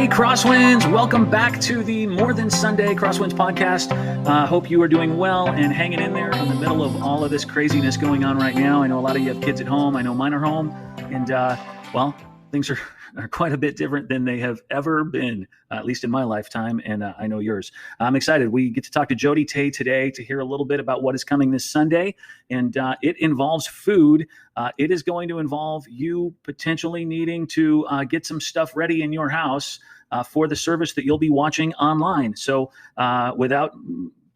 Hey, CrossWinds, welcome back to the More Than Sunday CrossWinds podcast. Hope you are doing well and hanging in there in the middle of all of this craziness going on right now. I know a lot of you have kids at home. I know mine are home. And, things are quite a bit different than they have ever been, at least in my lifetime, and I know yours. I'm excited. We get to talk to Jodie Tey today to hear a little bit about what is coming this Sunday, and it involves food. It is going to involve you potentially needing to get some stuff ready in your house for the service that you'll be watching online. So without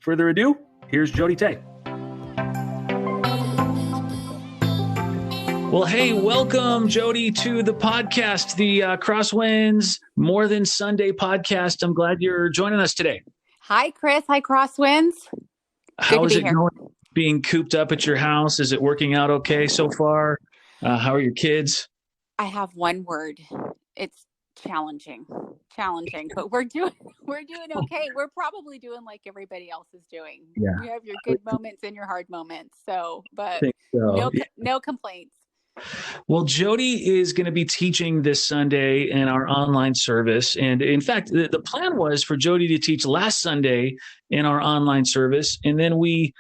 further ado, here's Jodie Tey. Well, hey, welcome, Jodie, to the podcast, the CrossWinds More Than Sunday podcast. I'm glad you're joining us today. Hi, Chris. Hi, CrossWinds. How is it going being cooped up at your house? Is it working out okay so far? How are your kids? I have one word. It's challenging, but we're doing okay. We're probably doing like everybody else is doing. Yeah. You have your good moments and your hard moments. But no complaints. Well, Jodie is going to be teaching this Sunday in our online service. And in fact, the plan was for Jodie to teach last Sunday in our online service. And then we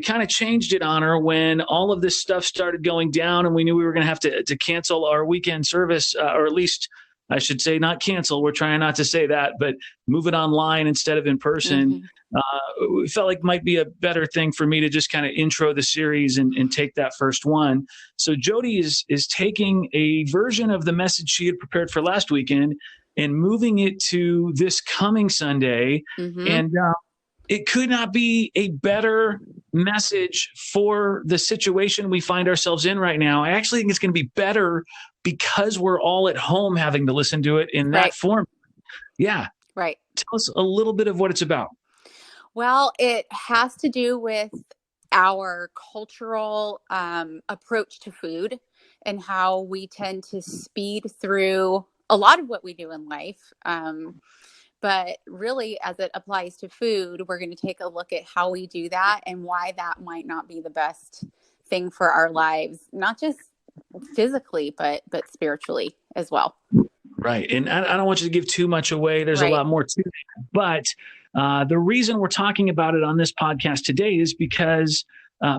kind of changed it on her when all of this stuff started going down and we knew we were going to have to cancel our weekend service, or at least I should say not cancel. We're trying not to say that, but move it online instead of in person. Mm-hmm. We felt like might be a better thing for me to just kind of intro the series and take that first one. So Jodie is taking a version of the message she had prepared for last weekend and moving it to this coming Sunday. Mm-hmm. And it could not be a better message for the situation we find ourselves in right now. I actually think it's going to be better because we're all at home having to listen to it in that form. Yeah. Right. Tell us a little bit of what it's about. Well, it has to do with our cultural approach to food and how we tend to speed through a lot of what we do in life. But really, as it applies to food, we're going to take a look at how we do that and why that might not be the best thing for our lives, not just physically, but spiritually as well. Right. And I don't want you to give too much away. There's a lot more to it. But the reason we're talking about it on this podcast today is because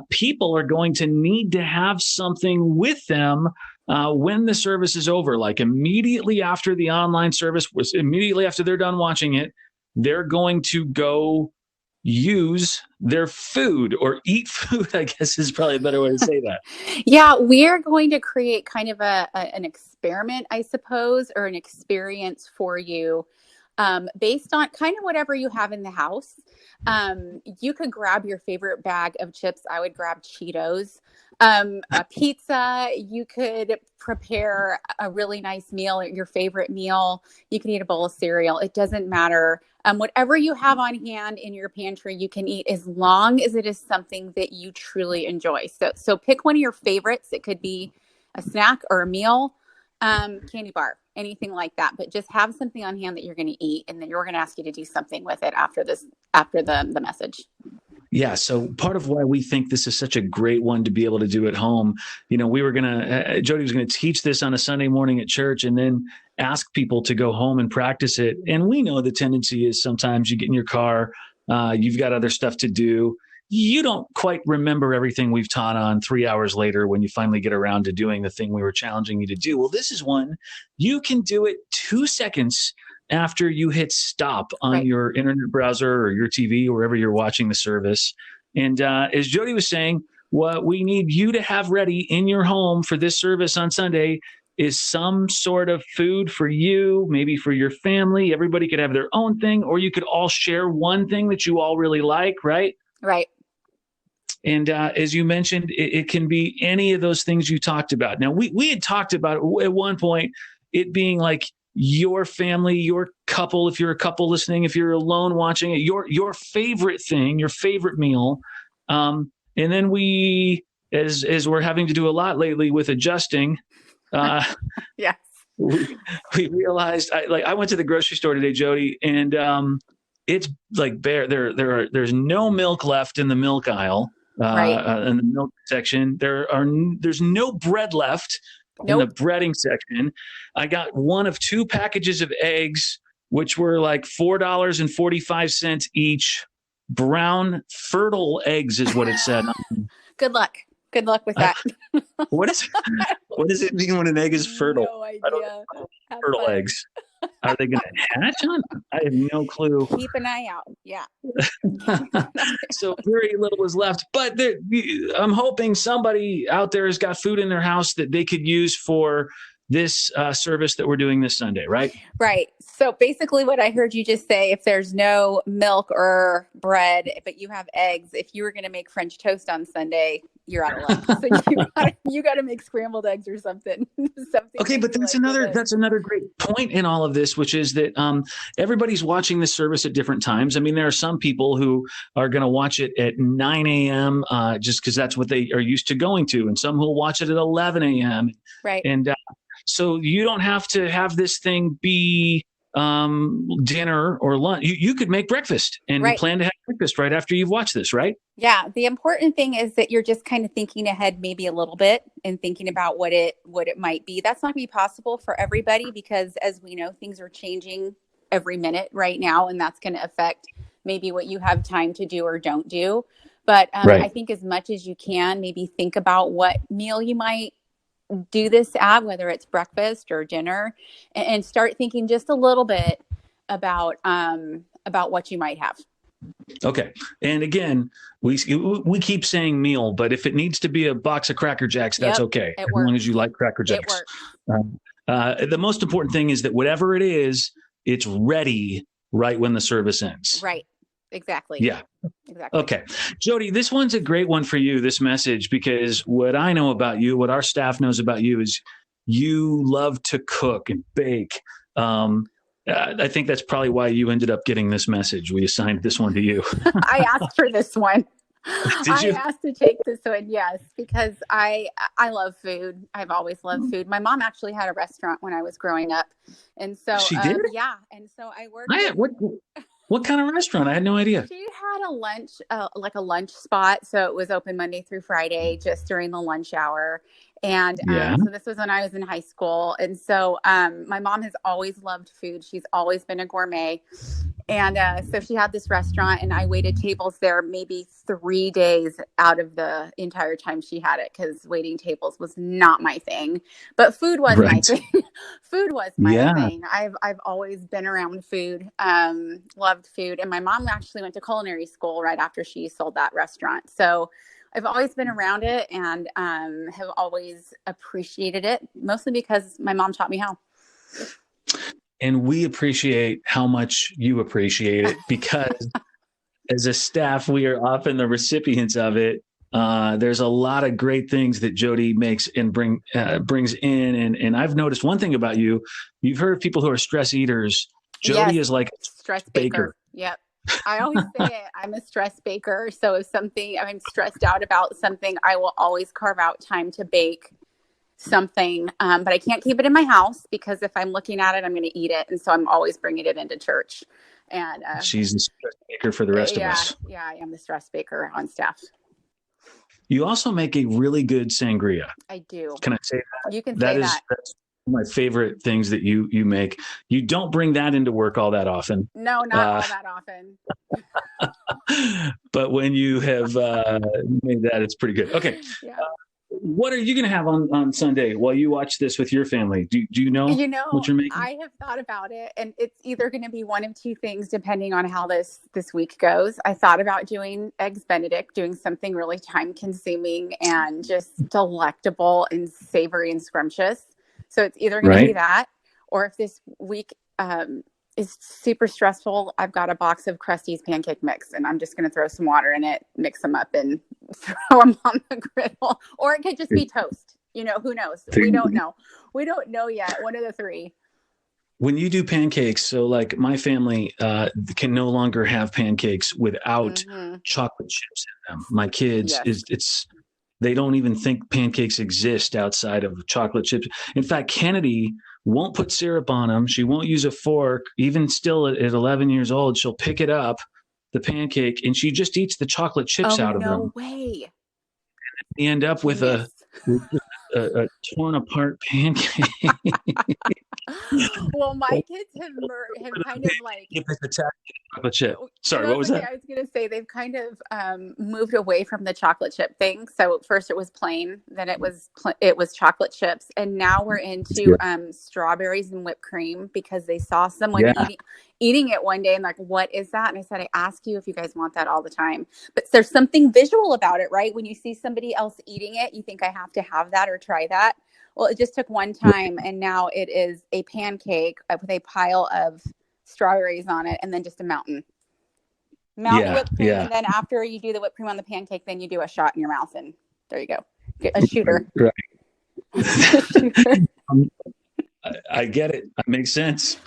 people are going to need to have something with them when the service is over, like immediately after the online service, immediately after they're done watching it, they're going to go use their food or eat food, I guess is probably a better way to say that. Yeah, we're going to create kind of an experiment, I suppose, or an experience for you based on kind of whatever you have in the house. You could grab your favorite bag of chips. I would grab Cheetos. A pizza. You could prepare a really nice meal, your favorite meal. You can eat a bowl of cereal. It doesn't matter. Whatever you have on hand in your pantry, you can eat as long as it is something that you truly enjoy. So pick one of your favorites. It could be a snack or a meal, candy bar, anything like that. But just have something on hand that you're going to eat, and then you're going to ask you to do something with it after the message. Yeah. So part of why we think this is such a great one to be able to do at home, Jodie was going to teach this on a Sunday morning at church and then ask people to go home and practice it. And we know the tendency is sometimes you get in your car, you've got other stuff to do. You don't quite remember everything we've taught on 3 hours later when you finally get around to doing the thing we were challenging you to do. Well, this is one you can do it 2 seconds after you hit stop on your internet browser or your TV or wherever you're watching the service. And as Jodie was saying, what we need you to have ready in your home for this service on Sunday is some sort of food for you, maybe for your family. Everybody could have their own thing, or you could all share one thing that you all really like, right? Right. And as you mentioned, it can be any of those things you talked about. Now, we had talked about at one point it being like your family, your couple, if you're a couple listening, if you're alone watching it, your favorite thing, your favorite meal. And then we, as we're having to do a lot lately with adjusting, yes, we realized I went to the grocery store today, Jodie, and it's like bare. There's no milk left in the milk aisle, in the milk section. There's no bread left in the breading section. I got one of two packages of eggs which were like $4.45 each. Brown fertile eggs is what it said. Good luck. Good luck with that. What does it mean when an egg is fertile? No idea. Fertile eggs. Are they going to hatch on? I have no clue. Keep an eye out. Yeah. So very little is left. But I'm hoping somebody out there has got food in their house that they could use for this service that we're doing this Sunday, right? Right. So basically what I heard you just say, if there's no milk or bread, but you have eggs, if you were going to make French toast on Sunday, you're out of luck. So you got to make scrambled eggs or something. Okay, but that's another great point in all of this, which is that everybody's watching this service at different times. I mean, there are some people who are going to watch it at 9 a.m. Just because that's what they are used to going to, and some who will watch it at 11 a.m. Right. And so you don't have to have this thing be dinner or lunch. You could make breakfast and plan to have breakfast right after you've watched this, right? Yeah. The important thing is that you're just kind of thinking ahead maybe a little bit and thinking about what it might be. That's not going to be possible for everybody because, as we know, things are changing every minute right now, and that's going to affect maybe what you have time to do or don't do. But I think as much as you can, maybe think about what meal you might do this at, whether it's breakfast or dinner, and start thinking just a little bit about what you might have. Okay. And again, we keep saying meal, but if it needs to be a box of Cracker Jacks, that's okay. As long as you like Cracker Jacks. The most important thing is that whatever it is, it's ready right when the service ends. Right. Exactly. Yeah. Exactly. Okay. Jodie, this one's a great one for you, this message, because what I know about you, what our staff knows about you is you love to cook and bake. I think that's probably why you ended up getting this message. We assigned this one to you. I asked for this one. Did you? I asked to take this one, yes, because I love food. I've always loved food. My mom actually had a restaurant when I was growing up. And so she did? Yeah. And so I worked What kind of restaurant? I had no idea. She had a lunch, like a lunch spot. So it was open Monday through Friday, just during the lunch hour. And so this was when I was in high school. And so my mom has always loved food. She's always been a gourmet. And so she had this restaurant, and I waited tables there maybe 3 days out of the entire time she had it, because waiting tables was not my thing. But food was my thing. Food was my thing. I've always been around food, loved food. And my mom actually went to culinary school right after she sold that restaurant. So I've always been around it and have always appreciated it, mostly because my mom taught me how. And we appreciate how much you appreciate it, because as a staff, we are often the recipients of it. There's a lot of great things that Jodie makes and brings in. And I've noticed one thing about you. You've heard of people who are stress eaters. Jodie is like a stress baker. Yep. I always say it. I'm a stress baker. So if I'm stressed out about something, I will always carve out time to bake something. But I can't keep it in my house, because if I'm looking at it, I'm going to eat it. And so I'm always bringing it into church. And she's the stress baker for the rest of us. Yeah, I am the stress baker on staff. You also make a really good sangria. I do. Can I say that? You can say that. That's one of my favorite things that you make. You don't bring that into work all that often. No, not all that often. But when you have made that, it's pretty good. Okay. Yeah. What are you going to have on Sunday while you watch this with your family? Do you know what you're making? I have thought about it, and it's either going to be one of two things depending on how this week goes. I thought about doing Eggs Benedict, doing something really time consuming and just delectable and savory and scrumptious. So it's either going to be that, or if this week is super stressful, I've got a box of Krusty's pancake mix, and I'm just going to throw some water in it, mix them up, and throw them on the griddle. Or it could just be toast. Who knows? We don't know. We don't know yet. One of the three. When you do pancakes, so like my family can no longer have pancakes without chocolate chips in them. My kids, they don't even think pancakes exist outside of chocolate chips. In fact, Kennedy won't put syrup on them. She won't use a fork. Even still at 11 years old, she'll pick it up, the pancake, and she just eats the chocolate chips out of them. No way. You end up with a torn apart pancake. Well, my kids have kind of like, If it's a chocolate chip. Sorry, that's what was okay. that? I was going to say they've kind of moved away from the chocolate chip thing. So first it was plain, then it was chocolate chips, and now we're That's into good. strawberries and whipped cream because they saw someone Yeah. eating it one day and like, what is that? And I said, I ask you if you guys want that all the time, but there's something visual about it, right? When you see somebody else eating it, you think I have to have that or try that. Well, it just took one time, and now it is a pancake with a pile of strawberries on it, and then just a mountain whipped cream. Yeah. And then after you do the whipped cream on the pancake, then you do a shot in your mouth, and there you go, a shooter. Right. A shooter. I get it. That makes sense.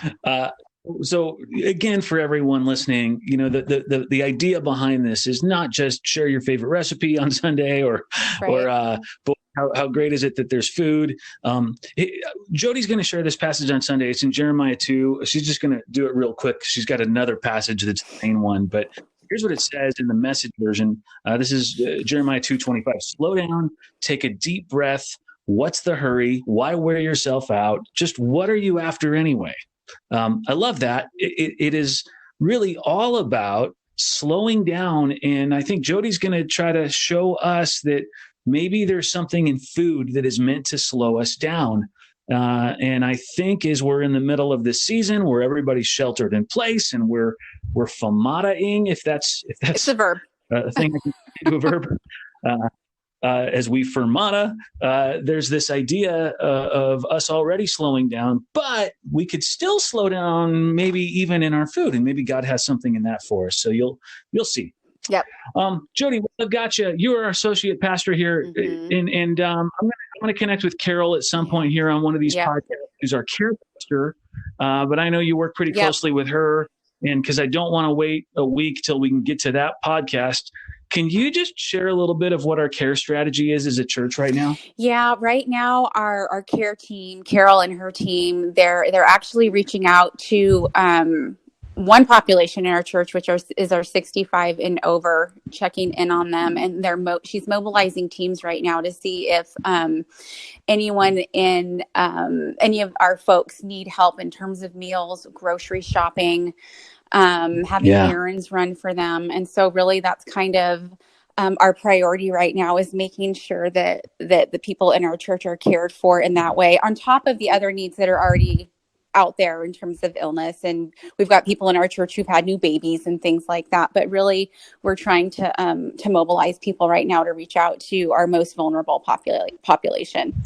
So again, for everyone listening, the idea behind this is not just share your favorite recipe on Sunday but how great is it that there's food? Jodie's going to share this passage on Sunday. It's in Jeremiah 2. She's just going to do it real quick. She's got another passage that's the main one, but here's what it says in the Message version. This is Jeremiah 2:25. Slow down, take a deep breath. What's the hurry? Why wear yourself out? Just what are you after anyway? I love that. It is really all about slowing down. And I think Jodie's going to try to show us that maybe there's something in food that is meant to slow us down. And I think as we're in the middle of this season where everybody's sheltered in place and we're famata-ing, if that's It's a verb. A thing I can do a verb. As we fermata, there's this idea of us already slowing down, but we could still slow down maybe even in our food, and maybe God has something in that for us. So you'll see. Yep. Jodie, I've got you. You are our associate pastor here, and I'm going to connect with Carol at some point here on one of these podcasts, who's our care pastor. But I know you work pretty closely with her, and because I don't want to wait a week till we can get to that podcast. Can you just share a little bit of what our care strategy is as a church right now? Yeah, right now our care team, Carol and her team, they're actually reaching out to one population in our church, which is our 65 and over, checking in on them, and she's mobilizing teams right now to see if anyone in any of our folks need help in terms of meals, grocery shopping, having errands run for them. And so really that's kind of our priority right now, is making sure that the people in our church are cared for in that way, on top of the other needs that are already out there in terms of illness. And we've got people in our church who've had new babies and things like that. But really, we're trying to mobilize people right now to reach out to our most vulnerable population.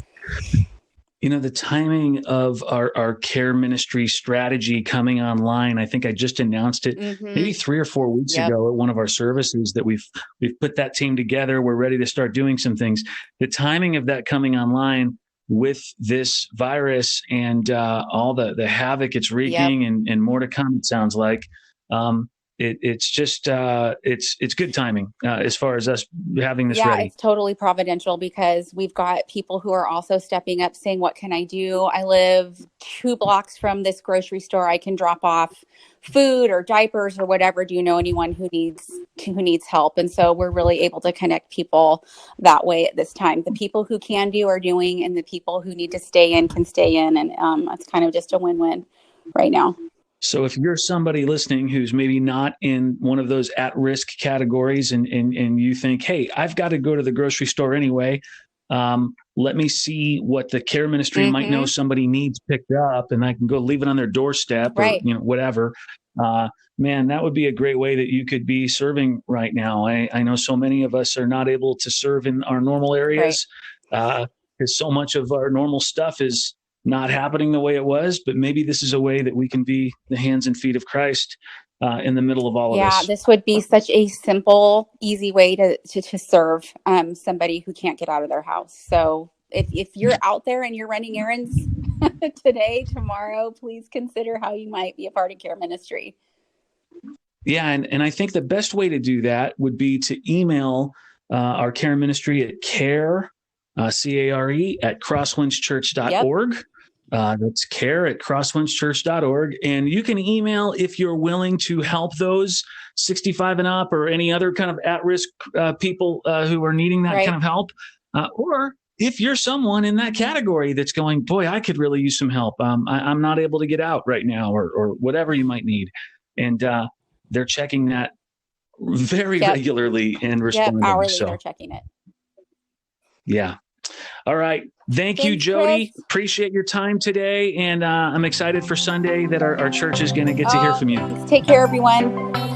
The timing of our care ministry strategy coming online, I think I just announced it maybe 3 or 4 weeks ago at one of our services that we've put that team together. We're ready to start doing some things. The timing of that coming online with this virus and all the havoc it's wreaking and more to come, it sounds like. It's just it's good timing as far as us having this ready. It's totally providential, because we've got people who are also stepping up saying, what can I do? I live 2 blocks from this grocery store. I can drop off food or diapers or whatever. Do you know anyone who needs help? And so we're really able to connect people that way at this time. The people who can do are doing, and the people who need to stay in can stay in. And it's kind of just a win-win right now. So if you're somebody listening who's maybe not in one of those at-risk categories and you think, hey, I've got to go to the grocery store anyway, let me see what the care ministry might know somebody needs picked up, and I can go leave it on their doorstep or whatever. Man, that would be a great way that you could be serving right now. I know so many of us are not able to serve in our normal areas because so much of our normal stuff is not happening the way it was, but maybe this is a way that we can be the hands and feet of Christ in the middle of all of this. Yeah, this would be such a simple, easy way to serve somebody who can't get out of their house. So if you're out there and you're running errands today, tomorrow, please consider how you might be a part of care ministry. Yeah, and I think the best way to do that would be to email our care ministry at care, C-A-R-E, at crosswindschurch.org. That's care at crosswindschurch.org. And you can email if you're willing to help those 65 and up or any other kind of at-risk people who are needing that kind of help. Or if you're someone in that category that's going, boy, I could really use some help. I'm not able to get out right now, or whatever you might need. And they're checking that very regularly and responding. Hourly, so they're checking it. Yeah. All right. Thank you, Jodie. Chris. Appreciate your time today. And I'm excited for Sunday that our church is going to get to hear from you. Take care, everyone.